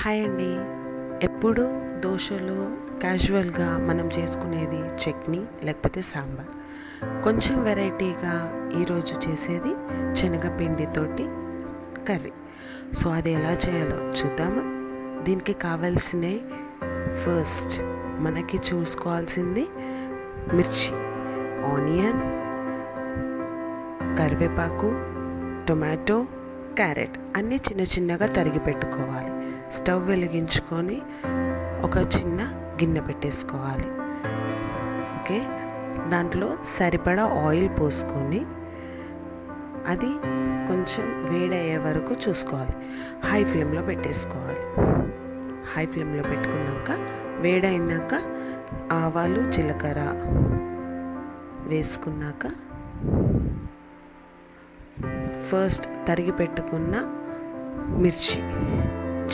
Hi అండి. ఎప్పుడు దోశలో క్యాజువల్గా మనం చేసుకునేది చట్నీ లేకపోతే సాంబార్. కొంచెం వెరైటీగా ఈరోజు చేసేది శనగపిండితోటి కర్రీ. సో అది ఎలా చేయాలో చూద్దామా? దీనికి కావాల్సినవి ఫస్ట్ మనకి చూసుకోవాల్సింది మిర్చి, ఆనియన్, కరివేపాకు, టొమాటో, క్యారెట్ అన్నీ చిన్న చిన్నగా తరిగి పెట్టుకోవాలి. స్టవ్ వెలిగించుకొని ఒక చిన్న గిన్నె పెట్టేసుకోవాలి. ఓకే, దాంట్లో సరిపడా ఆయిల్ పోసుకొని అది కొంచెం వేడయ్యే వరకు చూసుకోవాలి. హై ఫ్లేమ్లో పెట్టేసుకోవాలి. హై ఫ్లేమ్లో పెట్టుకున్నాక వేడైనాక ఆవాలు, జీలకర్ర వేసుకున్నాక ఫస్ట్ తరిగి పెట్టుకున్న మిర్చి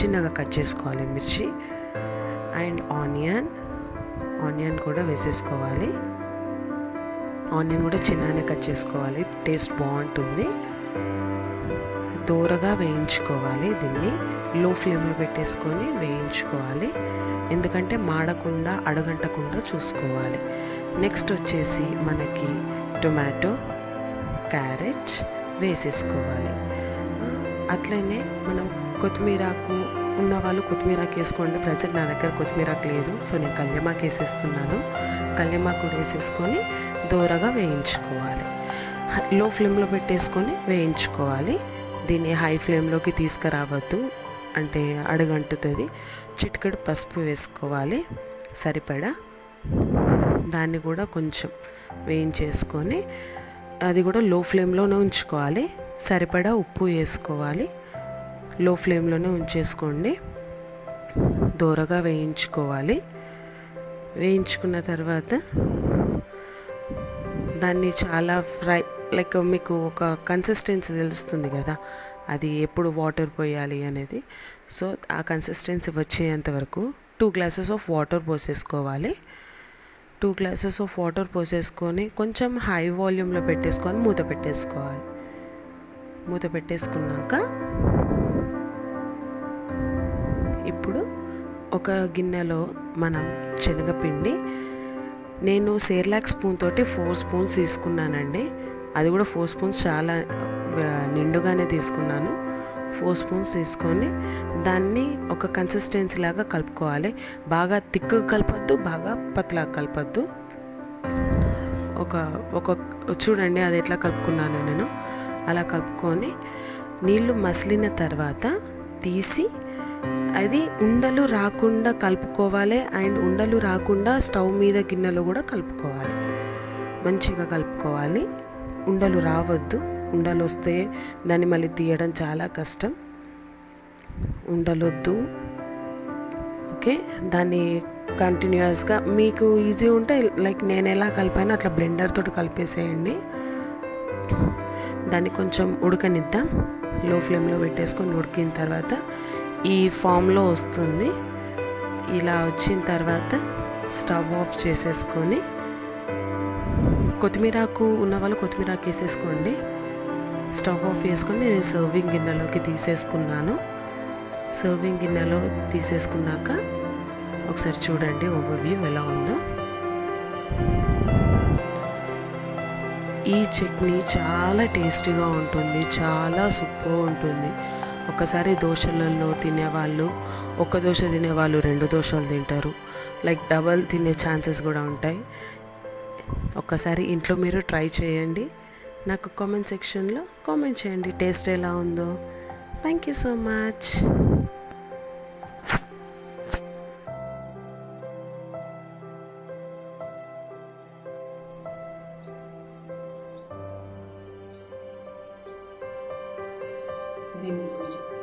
చిన్నగా కట్ చేసుకోవాలి. మిర్చి అండ్ ఆనియన్ కూడా వేసేసుకోవాలి. ఆనియన్ కూడా చిన్నగానే కట్ చేసుకోవాలి, టేస్ట్ బాగుంటుంది. దూరగా వేయించుకోవాలి. దీన్ని లో ఫ్లేమ్లో పెట్టేసుకొని వేయించుకోవాలి, ఎందుకంటే మాడకుండా అడగంటకుండా చూసుకోవాలి. నెక్స్ట్ వచ్చేసి మనకి టొమాటో, క్యారెట్ వేసేసుకోవాలి. అట్లనే మనం కొత్తిమీరాకు ఉన్న వాళ్ళు కొత్తిమీరాకు వేసుకోండి. ప్రజెంట్ నా దగ్గర కొత్తిమీరాకు లేదు, సో నేను కళ్యామాకు వేసేస్తున్నాను. కళ్యామాకు కూడా వేసేసుకొని దూరగా వేయించుకోవాలి. లో ఫ్లేమ్లో పెట్టేసుకొని వేయించుకోవాలి. దీన్ని హై ఫ్లేమ్లోకి తీసుకురావద్దు, అంటే అడుగంటుతుంది. చిటికెడు పసుపు వేసుకోవాలి సరిపడా. దాన్ని కూడా కొంచెం వేయించేసుకొని అది కూడా లో ఫ్లేమ్లోనే ఉంచుకోవాలి. సరిపడా ఉప్పు వేసుకోవాలి. లో ఫ్లేమ్లోనే ఉంచేసుకోండి. దూరగా వేయించుకోవాలి. వేయించుకున్న తర్వాత దాన్ని చాలా లైక్ మీకు ఒక కన్సిస్టెన్సీ తెలుస్తుంది కదా, అది ఎప్పుడు వాటర్ పోయాలి అనేది. సో ఆ కన్సిస్టెన్సీ వచ్చేంత వరకు 2 గ్లాసెస్ ఆఫ్ వాటర్ పోసేసుకోవాలి. 2 గ్లాసెస్ ఆఫ్ వాటర్ పోసేసుకొని కొంచెం హై వాల్యూమ్లో పెట్టేసుకొని మూత పెట్టేసుకోవాలి. మూత పెట్టేసుకున్నాక ఇప్పుడు ఒక గిన్నెలో మనం శనగపిండి, నేను సెర్లాక్ స్పూన్ తోటి 4 స్పూన్స్ తీసుకున్నానండి. అది కూడా 4 స్పూన్స్ చాలా నిండుగానే తీసుకున్నాను. 4 స్పూన్స్ తీసుకొని దాన్ని ఒక కన్సిస్టెన్సీ లాగా కలుపుకోవాలి. బాగా థిక్గా కలపద్దు, బాగా పతలా కలపద్దు. ఒక చూడండి అది ఎట్లా కలుపుకున్నాను నేను. అలా కలుపుకొని నీళ్ళు మసిలిన తర్వాత తీసి అది ఉండలు రాకుండా కలుపుకోవాలి. అండ్ ఉండలు రాకుండా స్టవ్ మీద గిన్నెలో కూడా కలుపుకోవాలి. మంచిగా కలుపుకోవాలి. ఉండలు రావద్దు. ఉండలు వస్తే దాన్ని మళ్ళీ తీయడం చాలా కష్టం. ఉండలొద్దు. ఓకే, దాన్ని కంటిన్యూస్గా మీకు ఈజీ ఉంటే లైక్ నేను ఎలా కలిపానో అట్లా బ్లెండర్ తోటి కలిపేసేయండి. దాన్ని కొంచెం ఉడకనిద్దాం. లో ఫ్లేమ్లో పెట్టేసుకొని ఉడికిన తర్వాత ఈ ఫామ్లో వస్తుంది. ఇలా వచ్చిన తర్వాత స్టవ్ ఆఫ్ చేసేసుకొని, కొత్తిమీరాకు ఉన్న వాళ్ళు కొత్తిమీరాకు వేసేసుకోండి. స్టవ్ ఆఫ్ చేసుకొని నేను సర్వింగ్ గిన్నెలోకి తీసేసుకున్నాను. సర్వింగ్ గిన్నెలో తీసేసుకున్నాక ఒకసారి చూడండి ఓవర్వ్యూ ఎలా ఉందో. ఈ చట్నీ చాలా టేస్టీగా ఉంటుంది, చాలా సూపర్ ఉంటుంది. ఒకసారి దోశలలో తినేవాళ్ళు, ఒక దోశ తినేవాళ్ళు 2 దోశలు తింటారు. లైక్ డబల్ తినే ఛాన్సెస్ కూడా ఉంటాయి. ఒక్కసారి ఇంట్లో మీరు ట్రై చేయండి. నాకు కామెంట్ సెక్షన్లో కామెంట్ చేయండి టేస్ట్ ఎలా ఉందో. Thank you so much. Name is Vijay.